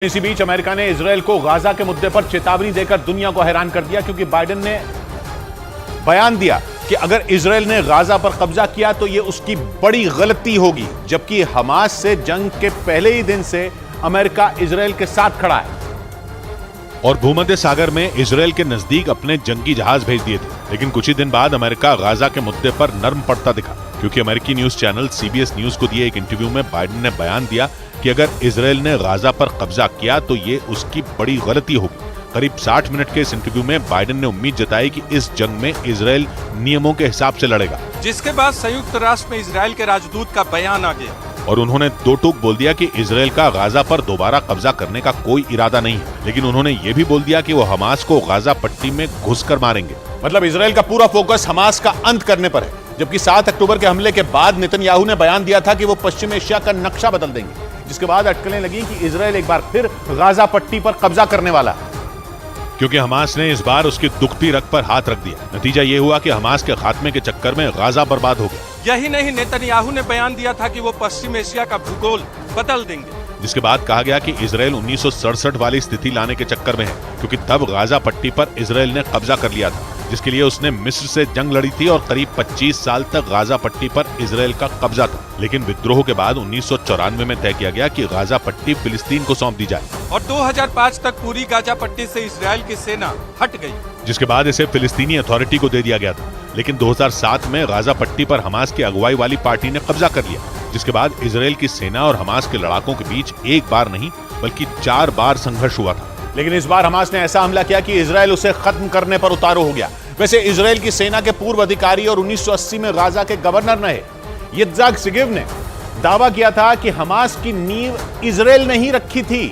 इसी बीच अमेरिका ने इजरायल को गाजा के मुद्दे पर चेतावनी देकर दुनिया को हैरान कर दिया, क्योंकि बाइडेन ने बयान दिया कि अगर इजरायल ने गाजा पर कब्जा किया तो यह उसकी बड़ी गलती होगी। जबकि हमास से जंग के पहले ही दिन से अमेरिका इजरायल के साथ खड़ा है और भूमध्य सागर में इजरायल के नजदीक अपने जंगी जहाज भेज दिए थे। लेकिन कुछ ही दिन बाद अमेरिका गाजा के मुद्दे पर नर्म पड़ता दिखा, क्योंकि अमेरिकी न्यूज चैनल सीबीएस न्यूज को दिए एक इंटरव्यू में बाइडेन ने बयान दिया कि अगर इजरायल ने गाजा पर कब्जा किया तो ये उसकी बड़ी गलती होगी। करीब 60 मिनट के इस इंटरव्यू में बाइडेन ने उम्मीद जताई कि इस जंग में इजरायल नियमों के हिसाब से लड़ेगा, जिसके बाद संयुक्त राष्ट्र में इजरायल के राजदूत का बयान आ गया और उन्होंने दो टूक बोल दिया कि इजरायल का गाजा पर दोबारा कब्जा करने का कोई इरादा नहीं है। लेकिन उन्होंने ये भी बोल दिया कि वो हमास को गाजा पट्टी में घुसकर मारेंगे। मतलब इजरायल का पूरा फोकस हमास का अंत करने पर है, जबकि 7 अक्टूबर के हमले के बाद नेतन्याहू ने बयान दिया था कि वो पश्चिम एशिया का नक्शा बदल देंगे, जिसके बाद अटकलें लगी कि इजरायल एक बार फिर गाजा पट्टी पर कब्जा करने वाला है, क्योंकि हमास ने इस बार उसकी दुखती रग पर हाथ रख दिया। नतीजा ये हुआ कि हमास के खात्मे के चक्कर में गाजा बर्बाद हो गया। यही नहीं, नेतन्याहू ने बयान दिया था कि वो पश्चिम एशिया का भूगोल बदल देंगे, जिसके बाद कहा गया कि इजरायल 1967 वाली स्थिति लाने के चक्कर में है, क्योंकि तब गाजा पट्टी पर इजरायल ने कब्जा कर लिया था, जिसके लिए उसने मिस्र से जंग लड़ी थी और करीब 25 साल तक गाजा पट्टी पर इजरायल का कब्जा था। लेकिन विद्रोह के बाद 1994 में तय किया गया कि गाजा पट्टी फिलिस्तीन को सौंप दी जाए और 2005 तक पूरी गाजा पट्टी से इजरायल की सेना हट गई, जिसके बाद इसे फिलिस्तीनी अथॉरिटी को दे दिया गया था। लेकिन 2007 में गाजा पट्टी पर हमास की अगुवाई वाली पार्टी ने कब्जा कर लिया, जिसके बाद इजरायल की सेना और हमास के लड़ाकों के बीच एक बार नहीं बल्कि 4 बार संघर्ष हुआ था। लेकिन इस बार हमास ने ऐसा हमला किया कि इजरायल उसे खत्म करने पर उतारू हो गया। वैसे इजरायल की सेना के पूर्व अधिकारी और 1980 में गाजा के गवर्नर रहे यित्ज़हाक सिगिव ने दावा किया था कि हमास की नींव इजरायल ने ही रखी थी,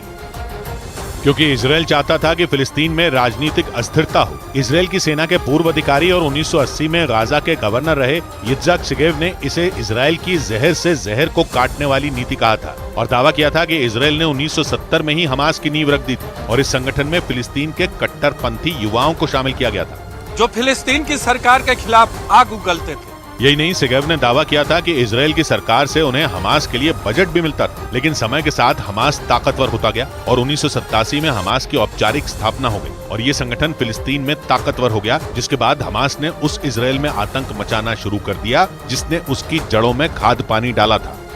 क्योंकि इजरायल चाहता था कि फिलिस्तीन में राजनीतिक अस्थिरता हो। इजरायल की सेना के पूर्व अधिकारी और 1980 में गाजा के गवर्नर रहे यित्ज़हाक सिगिव ने इसे इजरायल की जहर से जहर को काटने वाली नीति कहा था और दावा किया था कि इजरायल ने 1970 में ही हमास की नींव रख दी थी और इस संगठन में फिलिस्तीन के कट्टरपंथी युवाओं को शामिल किया गया था, जो फिलिस्तीन की सरकार के खिलाफ आग उगलते थे। यही नहीं, सिगेव ने दावा किया था कि इजरायल की सरकार से उन्हें हमास के लिए बजट भी मिलता था। लेकिन समय के साथ हमास ताकतवर होता गया और 1987 में हमास की औपचारिक स्थापना हो गई और ये संगठन फिलिस्तीन में ताकतवर हो गया, जिसके बाद हमास ने उस इजरायल में आतंक मचाना शुरू कर दिया जिसने उसकी जड़ों में खाद पानी डाला था।